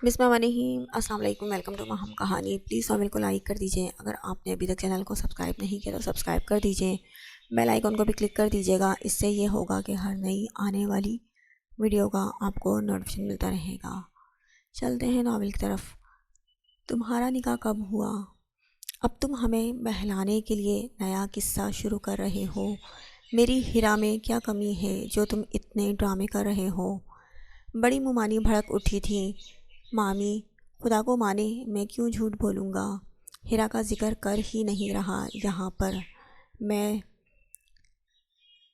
بسم اللہ الرحمن الرحیم۔ السلام علیکم، ویلکم ٹو ماہم کہانی۔ پلیز چینل کو لائک کر دیجیے، اگر آپ نے ابھی تک چینل کو سبسکرائب نہیں کیا تو سبسکرائب کر دیجیے، بیل آئیکن کو بھی کلک کر دیجیے گا۔ اس سے یہ ہوگا کہ ہر نئی آنے والی ویڈیو کا آپ کو نوٹیفیکیشن ملتا رہے گا۔ چلتے ہیں ناول کی طرف۔ تمہارا نکاح کب ہوا؟ اب تم ہمیں بہلانے کے لیے نیا قصہ شروع کر رہے ہو۔ میری ہیرا میں کیا کمی ہے جو تم اتنے ڈرامے کر رہے ہو؟ بڑی مومانی بھڑک اٹھی تھی۔ مامی، خدا کو مانے، میں کیوں جھوٹ بولوں گا؟ ہیرا کا ذکر کر ہی نہیں رہا یہاں پر۔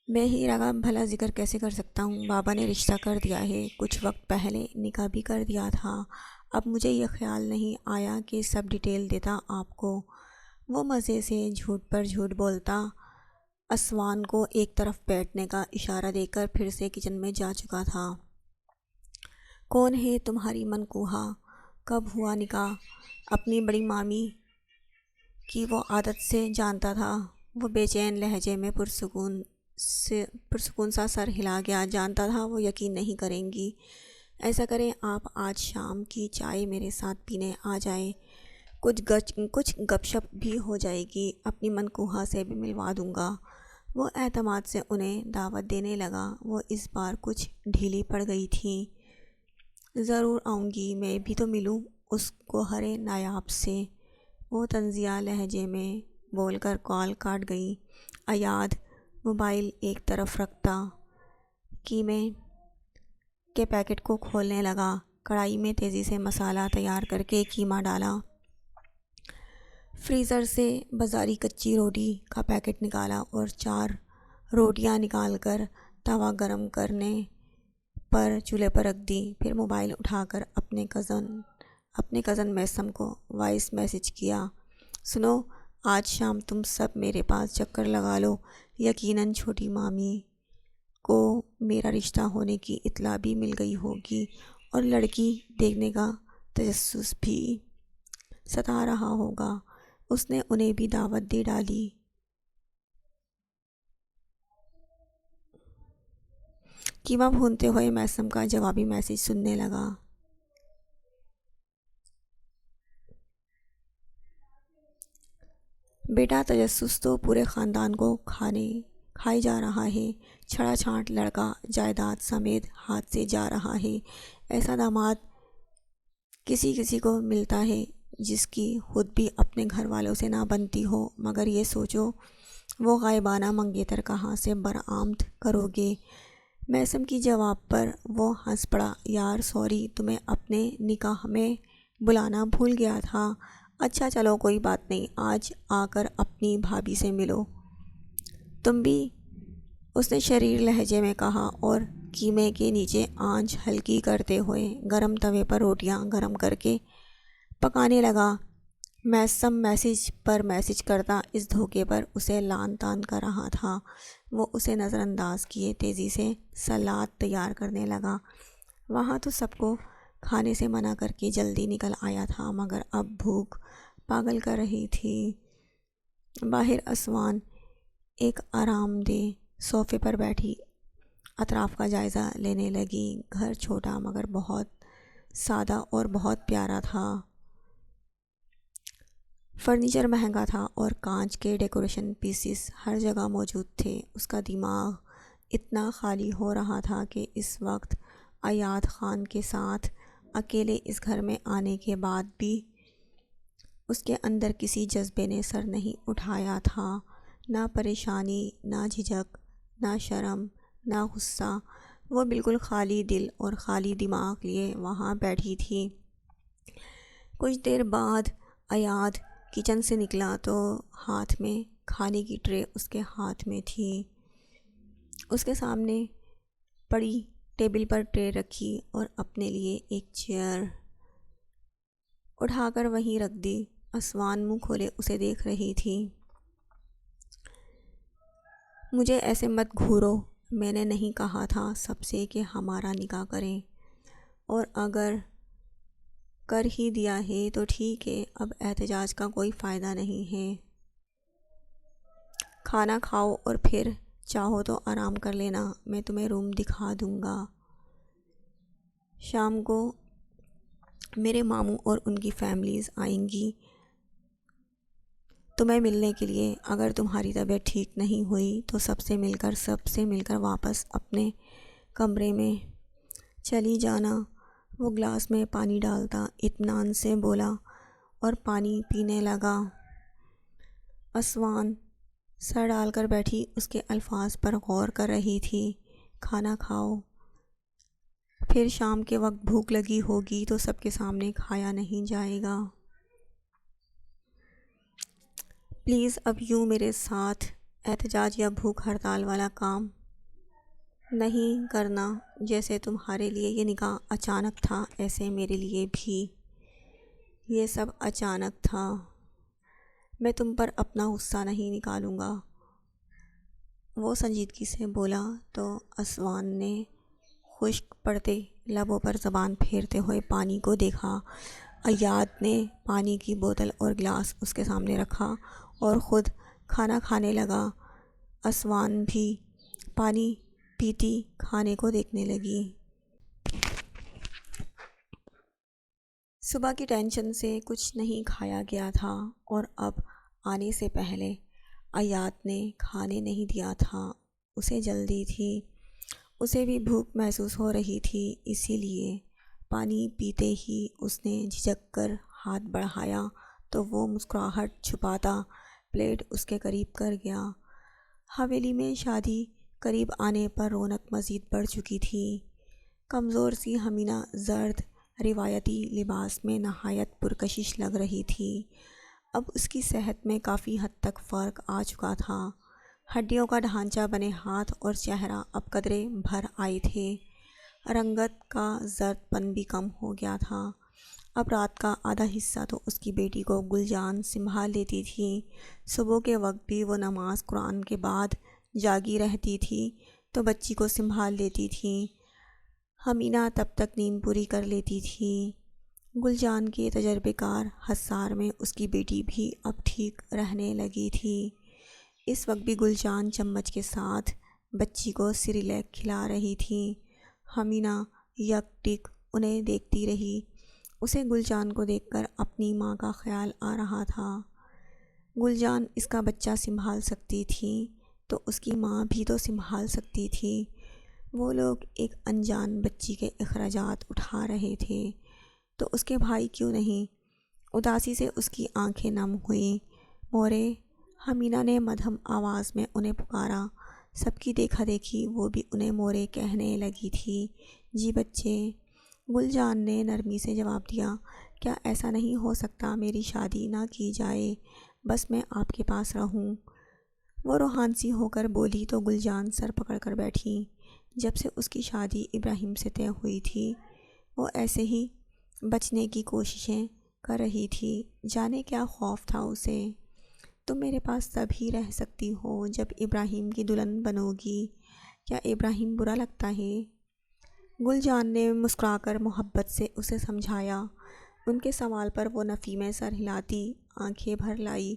میں ہیرا کا بھلا ذکر کیسے کر سکتا ہوں؟ بابا نے رشتہ کر دیا ہے، کچھ وقت پہلے نکاح بھی کر دیا تھا۔ اب مجھے یہ خیال نہیں آیا کہ سب ڈیٹیل دیتا آپ کو۔ وہ مزے سے جھوٹ پر جھوٹ بولتا اسوان کو ایک طرف بیٹھنے کا اشارہ دے کر پھر سے کچن میں جا چکا تھا۔ کون ہے تمہاری منکوحہ؟ کب ہوا نکاح؟ اپنی بڑی مامی کی وہ عادت سے جانتا تھا۔ وہ بے چین لہجے میں پرسکون سا سر ہلا گیا۔ جانتا تھا وہ یقین نہیں کریں گی۔ ایسا کریں، آپ آج شام کی چائے میرے ساتھ پینے آ جائیں، کچھ گپ شپ بھی ہو جائے گی، اپنی منکوحہ سے بھی ملوا دوں گا۔ وہ اعتماد سے انہیں دعوت دینے لگا۔ وہ اس بار کچھ ڈھیلی پڑ گئی تھی۔ ضرور آؤں گی، میں بھی تو ملوں اس گوہر نایاب سے، وہ طنزیہ لہجے میں بول کر کال کاٹ گئی۔ ایاد موبائل ایک طرف رکھتا قیمے کے پیکٹ کو کھولنے لگا۔ کڑھائی میں تیزی سے مسالہ تیار کر کے قیمہ ڈالا۔ فریزر سے بازاری کچی روٹی کا پیکٹ نکالا اور 4 روٹیاں نکال کر توا گرم کرنے پر چولہے پر رکھ دی۔ پھر موبائل اٹھا کر اپنے کزن میسم کو وائس میسج کیا۔ سنو، آج شام تم سب میرے پاس چکر لگا لو۔ یقیناً چھوٹی مامی کو میرا رشتہ ہونے کی اطلاع بھی مل گئی ہوگی اور لڑکی دیکھنے کا تجسس بھی ستا رہا ہوگا۔ اس نے انہیں بھی دعوت دے ڈالی۔ قیمہ بھونتے ہوئے میسم کا جوابی میسج سننے لگا۔ بیٹا، تجسس تو پورے خاندان کو کھائے جا رہا ہے۔ چھڑا چھانٹ لڑکا جائیداد سمیت ہاتھ سے جا رہا ہے۔ ایسا داماد کسی کو ملتا ہے جس کی خود بھی اپنے گھر والوں سے نہ بنتی ہو، مگر یہ سوچو وہ غائبانہ منگیتر کہاں سے برآمد کرو گے؟ میسم کی جواب پر وہ ہنس پڑا۔ یار سوری، تمہیں اپنے نکاح میں بلانا بھول گیا تھا۔ اچھا چلو کوئی بات نہیں، آج آ کر اپنی بھابھی سے ملو تم بھی، اس نے شریر لہجے میں کہا اور قیمے کے نیچے آنچ ہلکی کرتے ہوئے گرم توے پر روٹیاں گرم کر کے پکانے لگا۔ میسم میسج پر میسج کرتا اس دھوکے پر اسے لان تان کر رہا تھا۔ وہ اسے نظر انداز کیے تیزی سے سلاد تیار کرنے لگا۔ وہاں تو سب کو کھانے سے منع کر کے جلدی نکل آیا تھا، مگر اب بھوک پاگل کر رہی تھی۔ باہر اسوان ایک آرام دہ صوفے پر بیٹھی اطراف کا جائزہ لینے لگی۔ گھر چھوٹا مگر بہت سادہ اور بہت پیارا تھا۔ فرنیچر مہنگا تھا اور کانچ کے ڈیکوریشن پیسز ہر جگہ موجود تھے۔ اس کا دماغ اتنا خالی ہو رہا تھا کہ اس وقت ایاد خان کے ساتھ اکیلے اس گھر میں آنے کے بعد بھی اس کے اندر کسی جذبے نے سر نہیں اٹھایا تھا۔ نہ پریشانی، نہ جھجک، نہ شرم، نہ غصہ۔ وہ بالکل خالی دل اور خالی دماغ لیے وہاں بیٹھی تھی۔ کچھ دیر بعد ایاد کچن سے نکلا تو ہاتھ میں کھانے کی ٹرے اس کے ہاتھ میں تھی۔ اس کے سامنے پڑی ٹیبل پر ٹرے رکھی اور اپنے لیے ایک چیئر اٹھا کر وہیں رکھ دی۔ اسوان منہ کھولے اسے دیکھ رہی تھی۔ مجھے ایسے مت گھورو، میں نے نہیں کہا تھا سب سے کہ ہمارا نکاح کریں، اور اگر کر ہی دیا ہے تو ٹھیک ہے، اب احتجاج کا کوئی فائدہ نہیں ہے۔ کھانا کھاؤ اور پھر چاہو تو آرام کر لینا، میں تمہیں روم دکھا دوں گا۔ شام کو میرے ماموں اور ان کی فیملیز آئیں گی تمہیں ملنے کے لیے۔ اگر تمہاری طبیعت ٹھیک نہیں ہوئی تو سب سے مل کر واپس اپنے کمرے میں چلی جانا۔ وہ گلاس میں پانی ڈالتا اطمینان سے بولا اور پانی پینے لگا۔ اسوان سر ڈال کر بیٹھی اس کے الفاظ پر غور کر رہی تھی۔ کھانا کھاؤ، پھر شام کے وقت بھوک لگی ہوگی تو سب کے سامنے کھایا نہیں جائے گا۔ پلیز اب یوں میرے ساتھ احتجاج یا بھوک ہڑتال والا کام نہیں کرنا۔ جیسے تمہارے لیے یہ نکاح اچانک تھا، ایسے میرے لیے بھی یہ سب اچانک تھا۔ میں تم پر اپنا غصہ نہیں نکالوں گا، وہ سنجیدگی سے بولا تو اسوان نے خشک پڑتے لبوں پر زبان پھیرتے ہوئے پانی کو دیکھا۔ ایاد نے پانی کی بوتل اور گلاس اس کے سامنے رکھا اور خود کھانا کھانے لگا۔ اسوان بھی پانی پیتی کھانے کو دیکھنے لگی۔ صبح کی ٹینشن سے کچھ نہیں کھایا گیا تھا اور اب آنے سے پہلے ایاد نے کھانے نہیں دیا تھا۔ اسے جلدی تھی، اسے بھی بھوک محسوس ہو رہی تھی، اسی لیے پانی پیتے ہی اس نے جھجک کر ہاتھ بڑھایا تو وہ مسکراہٹ چھپاتا پلیٹ اس کے قریب کر گیا۔ حویلی میں شادی قریب آنے پر رونق مزید بڑھ چکی تھی۔ کمزور سی حمینا زرد روایتی لباس میں نہایت پرکشش لگ رہی تھی۔ اب اس کی صحت میں کافی حد تک فرق آ چکا تھا۔ ہڈیوں کا ڈھانچہ بنے ہاتھ اور چہرہ اب قدرے بھر آئے تھے۔ رنگت کا زرد پن بھی کم ہو گیا تھا۔ اب رات کا آدھا حصہ تو اس کی بیٹی کو گل جان سنبھال لیتی تھی۔ صبح کے وقت بھی وہ نماز قرآن کے بعد جاگی رہتی تھی تو بچی کو سنبھال لیتی تھی۔ حمینا تب تک نیند پوری کر لیتی تھی۔ گل جان کے تجربے کار حصار میں اس کی بیٹی بھی اب ٹھیک رہنے لگی تھی۔ اس وقت بھی گل جان چمچ کے ساتھ بچی کو سیریلیک کھلا رہی تھی۔ حمینا یک ٹک انہیں دیکھتی رہی۔ اسے گل جان کو دیکھ کر اپنی ماں کا خیال آ رہا تھا۔ گل جان اس کا بچہ سنبھال سکتی تھی تو اس کی ماں بھی تو سنبھال سکتی تھی۔ وہ لوگ ایک انجان بچی کے اخراجات اٹھا رہے تھے تو اس کے بھائی کیوں نہیں؟ اداسی سے اس کی آنکھیں نم ہوئیں۔ مورے، حمینا نے مدھم آواز میں انہیں پکارا۔ سب کی دیکھا دیکھی وہ بھی انہیں مورے کہنے لگی تھی۔ جی بچے، گل جان نے نرمی سے جواب دیا۔ کیا ایسا نہیں ہو سکتا میری شادی نہ کی جائے، بس میں آپ کے پاس رہوں؟ وہ روحان سی ہو کر بولی تو گل جان سر پکڑ کر بیٹھی۔ جب سے اس کی شادی ابراہیم سے طے ہوئی تھی وہ ایسے ہی بچنے کی کوششیں کر رہی تھی۔ جانے کیا خوف تھا اسے۔ تم میرے پاس تب ہی رہ سکتی ہو جب ابراہیم کی دلہن بنو گی۔ کیا ابراہیم برا لگتا ہے؟ گل جان نے مسکرا کر محبت سے اسے سمجھایا۔ ان کے سوال پر وہ نفی میں سر ہلاتی آنکھیں بھر لائی۔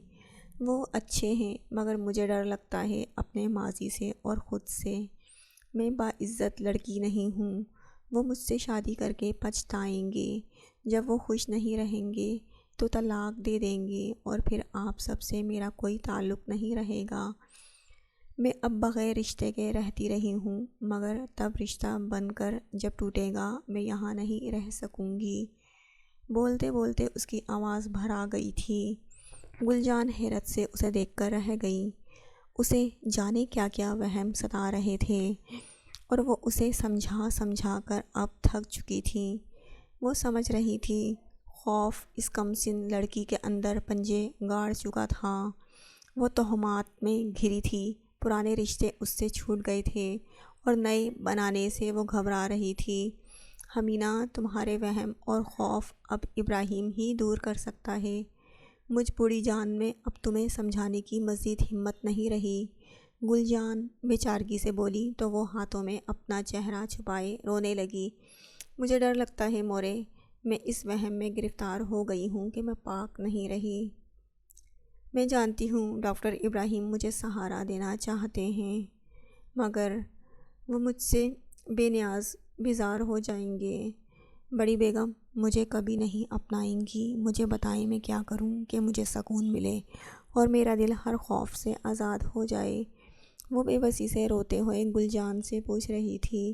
وہ اچھے ہیں مگر مجھے ڈر لگتا ہے اپنے ماضی سے اور خود سے۔ میں باعزت لڑکی نہیں ہوں۔ وہ مجھ سے شادی کر کے پچھتائیں گے۔ جب وہ خوش نہیں رہیں گے تو طلاق دے دیں گے اور پھر آپ سب سے میرا کوئی تعلق نہیں رہے گا۔ میں اب بغیر رشتے کے رہتی رہی ہوں مگر تب رشتہ بن کر جب ٹوٹے گا میں یہاں نہیں رہ سکوں گی۔ بولتے بولتے اس کی آواز بھر آ گئی تھی۔ گل جان حیرت سے اسے دیکھ کر رہ گئی۔ اسے جانے کیا کیا وہم ستا رہے تھے اور وہ اسے سمجھا کر اب تھک چکی تھی۔ وہ سمجھ رہی تھی خوف اس کمسن لڑکی کے اندر پنجے گاڑ چکا تھا۔ وہ تہمات میں گھری تھی۔ پرانے رشتے اس سے چھوٹ گئے تھے اور نئے بنانے سے وہ گھبرا رہی تھی۔ حمینا، تمہارے وہم اور خوف اب ابراہیم ہی دور کر سکتا ہے۔ مجھ بوڑھی جان میں اب تمہیں سمجھانے کی مزید ہمت نہیں رہی۔ گل جان بے چارگی سے بولی تو وہ ہاتھوں میں اپنا چہرہ چھپائے رونے لگی۔ مجھے ڈر لگتا ہے مورے، میں اس وہم میں گرفتار ہو گئی ہوں کہ میں پاک نہیں رہی۔ میں جانتی ہوں ڈاکٹر ابراہیم مجھے سہارا دینا چاہتے ہیں مگر وہ مجھ سے بے نیاز بیزار ہو جائیں گے۔ بڑی بیگم، مجھے کبھی نہیں اپنائیں گی، مجھے بتائیں میں کیا کروں کہ مجھے سکون ملے اور میرا دل ہر خوف سے آزاد ہو جائے۔ وہ بے بسی سے روتے ہوئے گل جان سے پوچھ رہی تھی،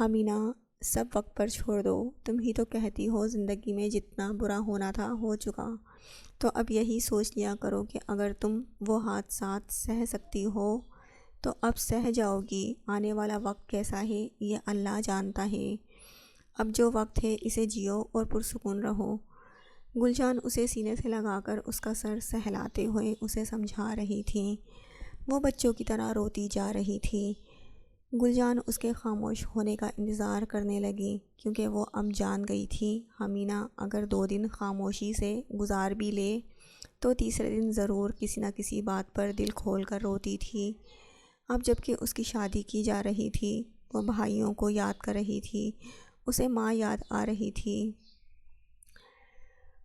ہمینہ سب وقت پر چھوڑ دو، تم ہی تو کہتی ہو زندگی میں جتنا برا ہونا تھا ہو چکا، تو اب یہی سوچ لیا کرو کہ اگر تم وہ حادثات سہ سکتی ہو تو اب سہ جاؤ گی۔ آنے والا وقت کیسا ہے یہ اللہ جانتا ہے، اب جو وقت ہے اسے جیو اور پرسکون رہو۔ گل جان اسے سینے سے لگا کر اس کا سر سہلاتے ہوئے اسے سمجھا رہی تھی۔ وہ بچوں کی طرح روتی جا رہی تھی۔ گل جان اس کے خاموش ہونے کا انتظار کرنے لگی، کیونکہ وہ اب جان گئی تھی ہمینہ اگر 2 دن خاموشی سے گزار بھی لے تو تیسرے دن ضرور کسی نہ کسی بات پر دل کھول کر روتی تھی۔ اب جب کہ اس کی شادی کی جا رہی تھی، وہ بھائیوں کو یاد کر رہی تھی، اسے ماں یاد آ رہی تھی۔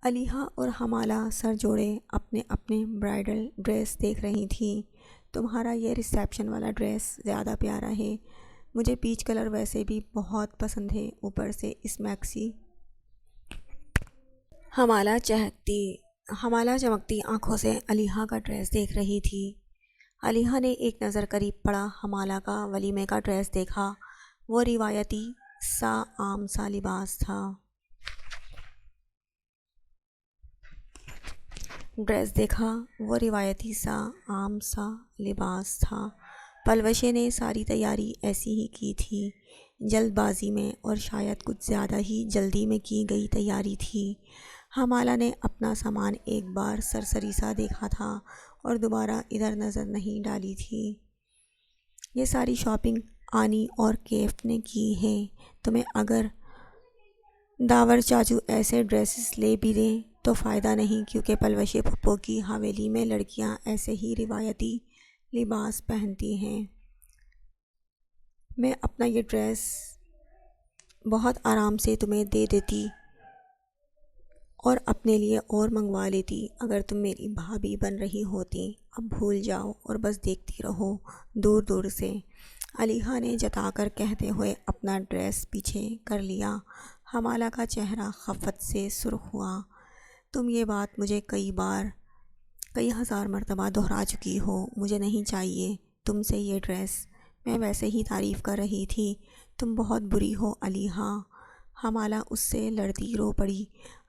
علیحہ اور حمالہ سر جوڑے اپنے اپنے برائڈل ڈریس دیکھ رہی تھیں۔ تمہارا یہ ریسیپشن والا ڈریس زیادہ پیارا ہے، مجھے پیچ کلر ویسے بھی بہت پسند ہے، اوپر سے اس میکسی۔ حمالہ چمکتی آنکھوں سے علیحہ کا ڈریس دیکھ رہی تھی۔ علیحہ نے ایک نظر قریب پڑا حمالہ کا ولیمے کا ڈریس دیکھا، وہ روایتی سا عام سا لباس تھا۔ پلوشے نے ساری تیاری ایسی ہی کی تھی، جلد بازی میں، اور شاید کچھ زیادہ ہی جلدی میں کی گئی تیاری تھی۔ حمالہ نے اپنا سامان ایک بار سرسری سا دیکھا تھا اور دوبارہ ادھر نظر نہیں ڈالی تھی۔ یہ ساری شاپنگ آنی اور کیف نے کی ہے، تمہیں اگر داور چاچو ایسے ڈریسز لے بھی دیں تو فائدہ نہیں، کیونکہ پلوشے پھپھو کی حویلی میں لڑکیاں ایسے ہی روایتی لباس پہنتی ہیں۔ میں اپنا یہ ڈریس بہت آرام سے تمہیں دے دیتی اور اپنے لیے اور منگوا لیتی اگر تم میری بھابھی بن رہی ہوتی۔ اب بھول جاؤ اور بس دیکھتی رہو دور دور سے، علیحہ نے جتا کر کہتے ہوئے اپنا ڈریس پیچھے کر لیا۔ حمالہ کا چہرہ خفت سے سرخ ہوا۔ تم یہ بات مجھے کئی ہزار مرتبہ دہرا چکی ہو، مجھے نہیں چاہیے تم سے یہ ڈریس، میں ویسے ہی تعریف کر رہی تھی، تم بہت بری ہو علیحہ۔ حمالہ اس سے لڑتی رو پڑی۔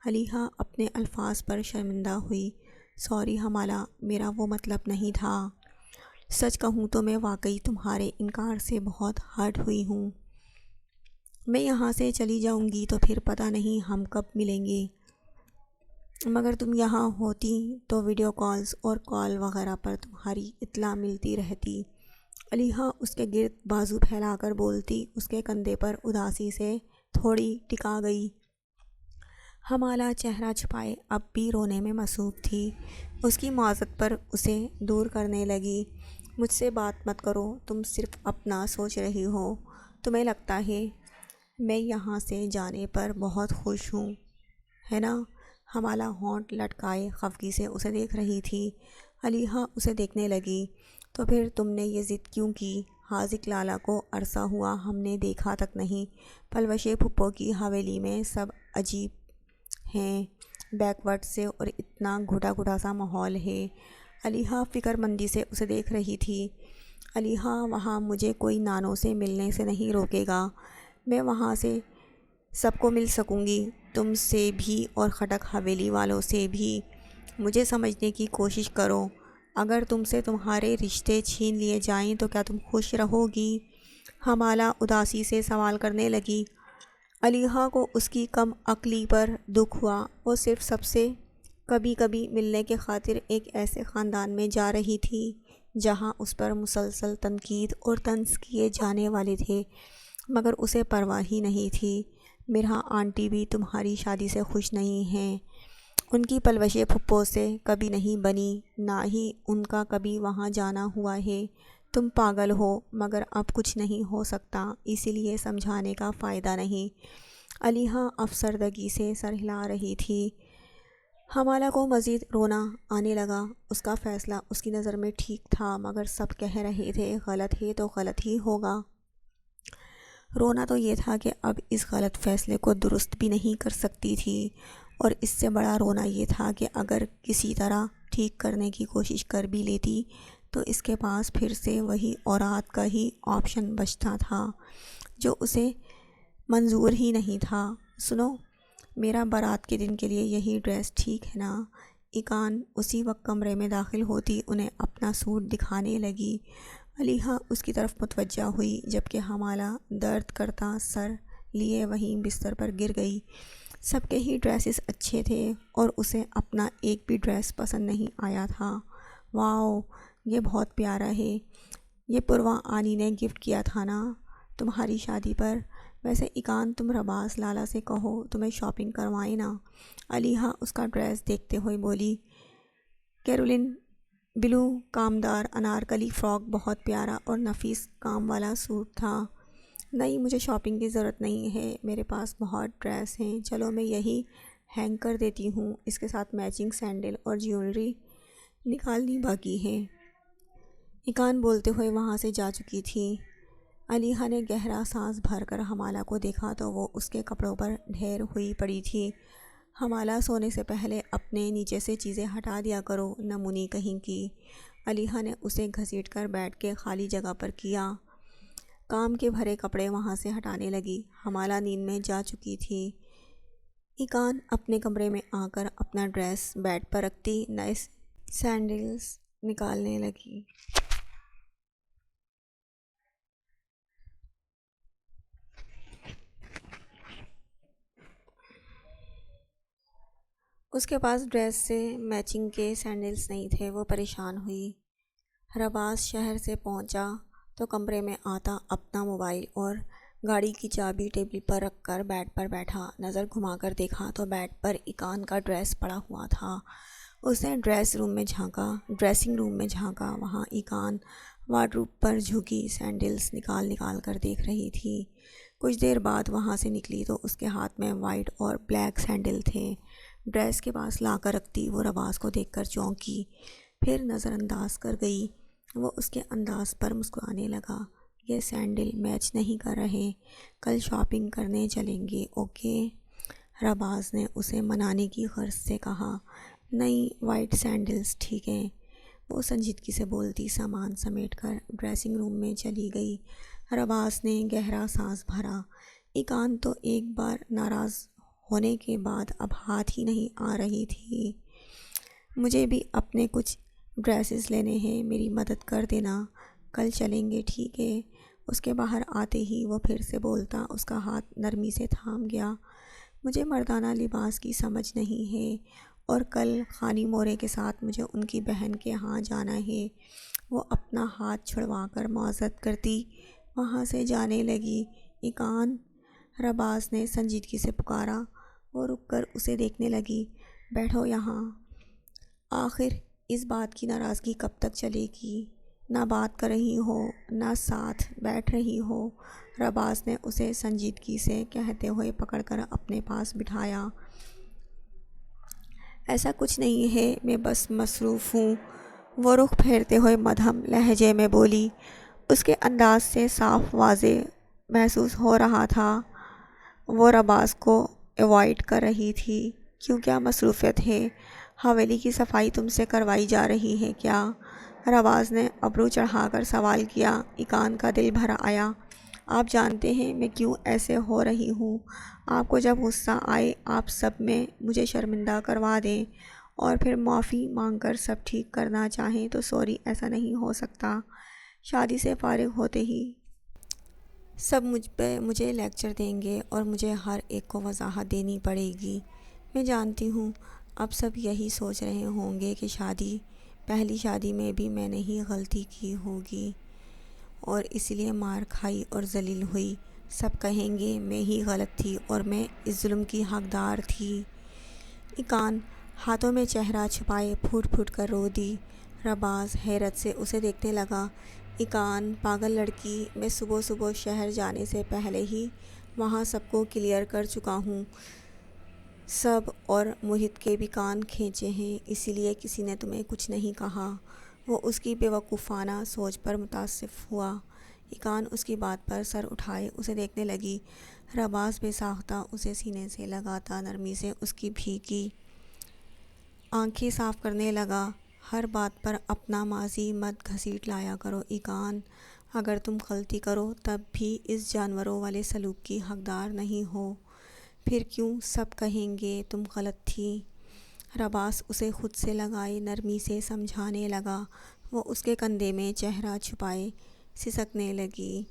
علیحہ اپنے الفاظ پر شرمندہ ہوئی۔ سوری حمالہ، میرا وہ مطلب نہیں تھا۔ سچ کہوں تو میں واقعی تمہارے انکار سے بہت ہرٹ ہوئی ہوں۔ میں یہاں سے چلی جاؤں گی تو پھر پتہ نہیں ہم کب ملیں گے، مگر تم یہاں ہوتی تو ویڈیو کالز اور کال وغیرہ پر تمہاری اطلاع ملتی رہتی۔ علیحہ اس کے گرد بازو پھیلا کر بولتی، اس کے کندھے پر اداسی سے تھوڑی ٹکا گئی۔ حمالہ چہرہ چھپائے اب بھی رونے میں مصروف تھی۔ اس کی معذت پر اسے دور کرنے لگی۔ مجھ سے بات مت کرو، تم صرف اپنا سوچ رہی ہو، تمہیں لگتا ہے میں یہاں سے جانے پر بہت خوش ہوں، ہے نا؟ حمالہ ہونٹ لٹکائے خفگی سے اسے دیکھ رہی تھی۔ علیحہ اسے دیکھنے لگی، تو پھر تم نے یہ ضد کیوں کی؟ حاذق لالا کو عرصہ ہوا ہم نے دیکھا تک نہیں۔ پلوشے پھپھو کی حویلی میں سب عجیب ہیں، بیک ورڈ سے، اور اتنا گھٹا گھٹا سا ماحول ہے۔ علیحہ فکر مندی سے اسے دیکھ رہی تھی۔ علیحہ وہاں مجھے کوئی نانوں سے ملنے سے نہیں روکے گا، میں وہاں سے سب کو مل سکوں گی، تم سے بھی اور خٹک حویلی والوں سے بھی۔ مجھے سمجھنے کی کوشش کرو، اگر تم سے تمہارے رشتے چھین لیے جائیں تو کیا تم خوش رہو گی؟ حمالہ اداسی سے سوال کرنے لگی۔ علیحہ کو اس کی کم عقلی پر دکھ ہوا۔ وہ صرف سب سے کبھی کبھی ملنے کے خاطر ایک ایسے خاندان میں جا رہی تھی جہاں اس پر مسلسل تنقید اور طنز کیے جانے والے تھے، مگر اسے پرواہ ہی نہیں تھی۔ مرحا آنٹی بھی تمہاری شادی سے خوش نہیں ہیں، ان کی پلوشے پھپھو سے کبھی نہیں بنی، نہ ہی ان کا کبھی وہاں جانا ہوا ہے۔ تم پاگل ہو، مگر اب کچھ نہیں ہو سکتا، اسی لیے سمجھانے کا فائدہ نہیں۔ علیحہ افسردگی سے سر ہلا رہی تھی۔ حمالہ کو مزید رونا آنے لگا۔ اس کا فیصلہ اس کی نظر میں ٹھیک تھا، مگر سب کہہ رہے تھے غلط ہے تو غلط ہی ہوگا۔ رونا تو یہ تھا کہ اب اس غلط فیصلے کو درست بھی نہیں کر سکتی تھی، اور اس سے بڑا رونا یہ تھا کہ اگر کسی طرح ٹھیک کرنے کی کوشش کر بھی لیتی تو اس کے پاس پھر سے وہی اورات کا ہی آپشن بچتا تھا جو اسے منظور ہی نہیں تھا۔ سنو، میرا بارات کے دن کے لیے یہی ڈریس ٹھیک ہے نا؟ ایقان اسی وقت کمرے میں داخل ہوتی انہیں اپنا سوٹ دکھانے لگی۔ علیحہ اس کی طرف متوجہ ہوئی جبکہ حمالہ درد کرتا سر لیے وہیں بستر پر گر گئی۔ سب کے ہی ڈریسز اچھے تھے اور اسے اپنا ایک بھی ڈریس پسند نہیں آیا تھا۔ واؤ، یہ بہت پیارا ہے، یہ پرواں آنی نے گفٹ کیا تھا نا تمہاری شادی پر؟ ویسے ایقان تم رباز لالا سے کہو تمہیں شاپنگ کروائے نا۔ علیحہ اس کا ڈریس دیکھتے ہوئے بولی۔ کیرولین بلو کامدار انارکلی فراک بہت پیارا اور نفیس کام والا سوٹ تھا۔ نہیں، مجھے شاپنگ کی ضرورت نہیں ہے، میرے پاس بہت ڈریس ہیں، چلو میں یہی ہینگ کر دیتی ہوں، اس کے ساتھ میچنگ سینڈل اور جیولری نکالنی باقی ہے۔ ایقان بولتے ہوئے وہاں سے جا چکی تھی۔ علیحہ نے گہرا سانس بھر کر حمالہ کو دیکھا تو وہ اس کے کپڑوں پر ڈھیر ہوئی پڑی تھی۔ حمالہ، سونے سے پہلے اپنے نیچے سے چیزیں ہٹا دیا کرو، نمونی کہیں کی۔ علیحہ نے اسے گھسیٹ کر بیٹھ کے خالی جگہ پر کیا۔ کام کے بھرے کپڑے وہاں سے ہٹانے لگی۔ حمالہ نیند میں جا چکی تھی۔ ایقان اپنے کمرے میں آ کر اپنا ڈریس بیڈ پر رکھتی نئے سینڈلز نکالنے لگی۔ اس کے پاس ڈریس سے میچنگ کے سینڈلز نہیں تھے، وہ پریشان ہوئی۔ رباز شہر سے پہنچا تو کمرے میں آتا اپنا موبائل اور گاڑی کی چابی ٹیبل پر رکھ کر بیڈ پر بیٹھا۔ نظر گھما کر دیکھا تو بیڈ پر ایقان کا ڈریس پڑا ہوا تھا۔ اس نے ڈریسنگ روم میں جھانکا، وہاں ایقان وارڈروب پر جھکی سینڈلز نکال کر دیکھ رہی تھی۔ کچھ دیر بعد وہاں سے نکلی تو اس کے ہاتھ میں وائٹ اور بلیک سینڈل تھے۔ ڈریس کے پاس لا کر رکھتی وہ رباز کو دیکھ کر چونکی، پھر نظر انداز کر گئی۔ وہ اس کے انداز پر مسکرانے لگا۔ یہ سینڈل میچ نہیں کر رہے، کل شاپنگ کرنے چلیں گے، اوکے؟ رباز نے اسے منانے کی غرض سے کہا۔ نہیں، وائٹ سینڈلز ٹھیک ہیں، وہ سنجیدگی سے بولتی سامان سمیٹ کر ڈریسنگ روم میں چلی گئی۔ رباز نے گہرا سانس بھرا۔ ایقان تو ایک بار ناراض ہونے کے بعد اب ہاتھ ہی نہیں آ رہی تھی۔ مجھے بھی اپنے کچھ ڈریسز لینے ہیں، میری مدد کر دینا، کل چلیں گے، ٹھیک ہے؟ اس کے باہر آتے ہی وہ پھر سے بولتا اس کا ہاتھ نرمی سے تھام گیا۔ مجھے مردانہ لباس کی سمجھ نہیں ہے اور کل خانی مورے کے ساتھ مجھے ان کی بہن کے ہاں جانا ہے۔ وہ اپنا ہاتھ چھڑوا کر معذرت کرتی وہاں سے جانے لگی۔ ایقان، رباز نے سنجیدگی سے پکارا۔ وہ رک کر اسے دیکھنے لگی۔ بیٹھو یہاں۔ آخر اس بات کی ناراضگی کب تک چلے گی؟ نہ بات کر رہی ہو نہ ساتھ بیٹھ رہی ہو۔ رباز نے اسے سنجیدگی سے کہتے ہوئے پکڑ کر اپنے پاس بٹھایا۔ ایسا کچھ نہیں ہے، میں بس مصروف ہوں، وہ رخ پھیرتے ہوئے مدھم لہجے میں بولی۔ اس کے انداز سے صاف واضح محسوس ہو رہا تھا وہ رباز کو ایوائڈ کر رہی تھی۔ کیوں، کیا مصروفیت ہے؟ حویلی کی صفائی تم سے کروائی جا رہی ہے کیا؟ رباز نے ابرو چڑھا کر سوال کیا۔ ایقان کا دل بھر آیا۔ آپ جانتے ہیں میں کیوں ایسے ہو رہی ہوں؟ آپ کو جب غصہ آئے آپ سب میں مجھے شرمندہ کروا دیں اور پھر معافی مانگ کر سب ٹھیک کرنا چاہیں تو سوری، ایسا نہیں ہو سکتا۔ شادی سے فارغ ہوتے ہی سب مجھے لیکچر دیں گے اور مجھے ہر ایک کو وضاحت دینی پڑے گی۔ میں جانتی ہوں اب سب یہی سوچ رہے ہوں گے کہ پہلی شادی میں بھی میں نے ہی غلطی کی ہوگی اور اس لیے مار کھائی اور ذلیل ہوئی۔ سب کہیں گے میں ہی غلط تھی اور میں اس ظلم کی حقدار تھی۔ ایقان ہاتھوں میں چہرہ چھپائے پھوٹ پھوٹ کر رو دی۔ رباز حیرت سے اسے دیکھنے لگا۔ ایقان، پاگل لڑکی، میں صبح شہر جانے سے پہلے ہی وہاں سب کو کلیئر کر چکا ہوں، سب اور موہت کے بھی کان کھینچے ہیں، اسی لیے کسی نے تمہیں کچھ نہیں کہا۔ وہ اس کی بے وقوفانہ سوچ پر متاسف ہوا۔ ایقان اس کی بات پر سر اٹھائے اسے دیکھنے لگی۔ رباس بے ساختہ اسے سینے سے لگاتا نرمی سے اس کی بھیگی آنکھیں صاف کرنے لگا۔ ہر بات پر اپنا ماضی مت گھسیٹ لایا کرو ایقان، اگر تم غلطی کرو تب بھی اس جانوروں والے سلوک کی حقدار نہیں ہو، پھر کیوں سب کہیں گے تم غلط تھی۔ رباس اسے خود سے لگائے نرمی سے سمجھانے لگا۔ وہ اس کے کندھے میں چہرہ چھپائے سسکنے لگی۔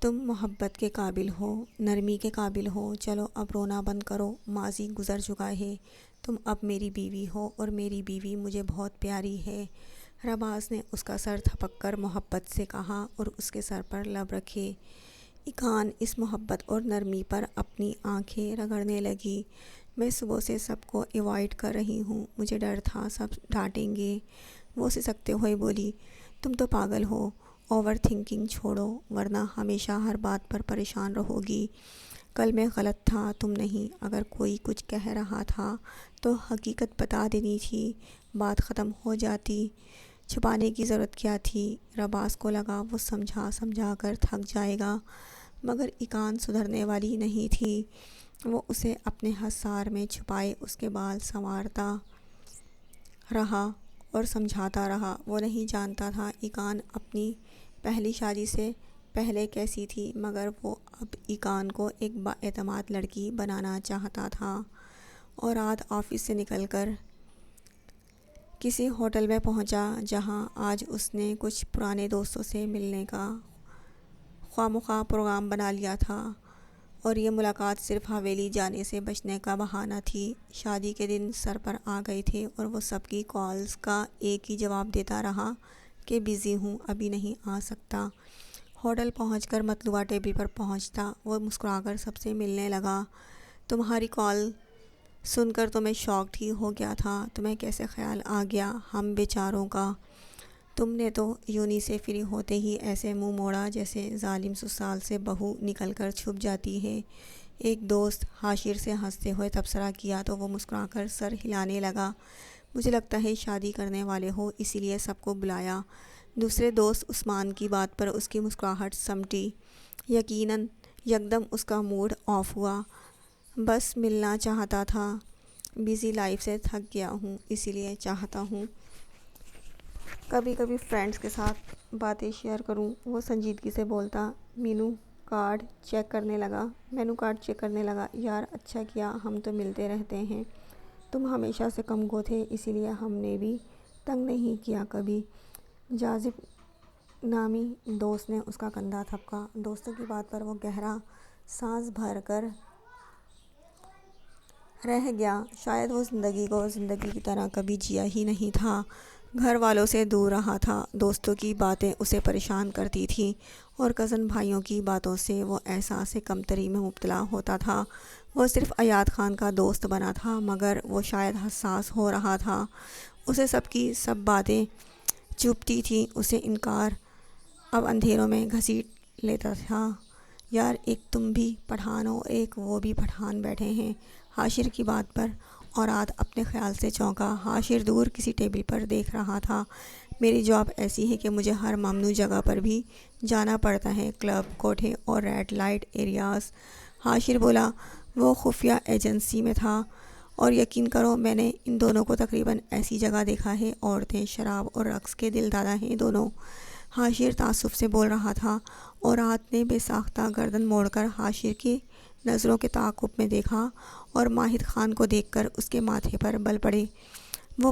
تم محبت کے قابل ہو، نرمی کے قابل ہو، چلو اب رونا بند کرو، ماضی گزر چکا ہے، تم اب میری بیوی ہو اور میری بیوی مجھے بہت پیاری ہے۔ رباس نے اس کا سر تھپک کر محبت سے کہا اور اس کے سر پر لب رکھے۔ ایقان اس محبت اور نرمی پر اپنی آنکھیں رگڑنے لگی۔ میں صبح سے سب کو ایوائڈ کر رہی ہوں، مجھے ڈر تھا سب ڈانٹیں گے۔ وہ سسکتے ہوئے بولی، تم تو پاگل ہو، اوور تھنکنگ چھوڑو ورنہ ہمیشہ ہر بات پر پریشان رہو گی۔ کل میں غلط تھا تم نہیں، اگر کوئی کچھ کہہ رہا تھا تو حقیقت بتا دینی تھی، بات ختم ہو جاتی، چھپانے کی ضرورت کیا تھی۔ رباس کو لگا وہ سمجھا کر تھک جائے گا، مگر ایقان سدھرنے والی نہیں تھی۔ وہ اسے اپنے حصار میں چھپائے اس کے بال سنوارتا رہا اور سمجھاتا رہا۔ وہ نہیں جانتا تھا ایقان اپنی پہلی شادی سے پہلے کیسی تھی، مگر وہ اب ایقان کو ایک بااعتماد لڑکی بنانا چاہتا تھا۔ اور رات آفس سے نکل کر کسی ہوٹل میں پہنچا جہاں آج اس نے کچھ پرانے دوستوں سے ملنے کا خواہ پروگرام بنا لیا تھا، اور یہ ملاقات صرف حویلی جانے سے بچنے کا بہانہ تھی۔ شادی کے دن سر پر آ گئے تھے اور وہ سب کی کالز کا ایک ہی جواب دیتا رہا کہ بزی ہوں، ابھی نہیں آ سکتا۔ ہوٹل پہنچ کر مطلوبہ ٹیبل پر پہنچتا وہ مسکرا کر سب سے ملنے لگا۔ تمہاری کال سن کر تو میں شاکڈ ہی ہو گیا تھا، تمہیں کیسے خیال آ گیا ہم بیچاروں کا؟ تم نے تو یونی سے فری ہوتے ہی ایسے منہ موڑا جیسے ظالم سسرال سے بہو نکل کر چھپ جاتی ہے۔ ایک دوست حاشر سے ہنستے ہوئے تبصرہ کیا تو وہ مسکرا کر سر ہلانے لگا۔ مجھے لگتا ہے شادی کرنے والے ہو اسی لیے سب کو بلایا۔ دوسرے دوست عثمان کی بات پر اس کی مسکراہٹ سمٹی۔ یقیناً یکدم اس کا موڈ آف ہوا۔ بس ملنا چاہتا تھا، بزی لائف سے تھک گیا ہوں، اسی لیے چاہتا ہوں کبھی کبھی فرینڈز کے ساتھ باتیں شیئر کروں۔ وہ سنجیدگی سے بولتا۔ مینو کارڈ چیک کرنے لگا۔ یار اچھا کیا، ہم تو ملتے رہتے ہیں، تم ہمیشہ سے کم گو تھے اسی لیے ہم نے بھی تنگ نہیں کیا کبھی۔ جاذب نامی دوست نے اس کا کندھا تھپکا۔ دوستوں کی بات پر وہ گہرا سانس بھر کر رہ گیا۔ شاید وہ زندگی کو زندگی کی طرح کبھی جیا ہی نہیں تھا، گھر والوں سے دور رہا تھا، دوستوں کی باتیں اسے پریشان کرتی تھیں اور کزن بھائیوں کی باتوں سے وہ احساس کمتری میں مبتلا ہوتا تھا۔ وہ صرف ایاد خان کا دوست بنا تھا، مگر وہ شاید حساس ہو رہا تھا، اسے سب کی سب باتیں چبھتی تھیں، اسے انکار اب اندھیروں میں گھسیٹ لیتا تھا۔ یار ایک تم بھی پٹھان ہو، ایک وہ بھی پٹھان بیٹھے ہیں حاشر کی بات پر۔ اور رات اپنے خیال سے چونکا۔ حاشر دور کسی ٹیبل پر دیکھ رہا تھا۔ میری جاب ایسی ہے کہ مجھے ہر ممنوع جگہ پر بھی جانا پڑتا ہے، کلب، کوٹھے اور ریڈ لائٹ ایریاز۔ حاشر بولا۔ وہ خفیہ ایجنسی میں تھا، اور یقین کرو میں نے ان دونوں کو تقریباً ایسی جگہ دیکھا ہے، عورتیں، شراب اور رقص کے دل دادا ہیں دونوں۔ حاشر تعصب سے بول رہا تھا، اور رات نے بے ساختہ گردن موڑ کر حاشر کی نظروں کے تعاقب میں دیکھا اور ماہد خان کو دیکھ کر اس کے ماتھے پر بل پڑے۔ وہ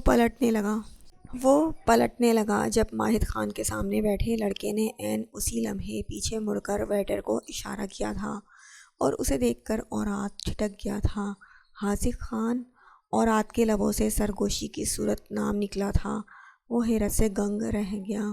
پلٹنے لگا جب ماہد خان کے سامنے بیٹھے لڑکے نے عین اسی لمحے پیچھے مڑ کر ویٹر کو اشارہ کیا تھا، اور اسے دیکھ کر اورات ٹھٹک گیا تھا۔ حاذق خان؟ اورات کے لبوں سے سرگوشی کی صورت نام نکلا تھا۔ وہ حیرت سے دنگ رہ گیا۔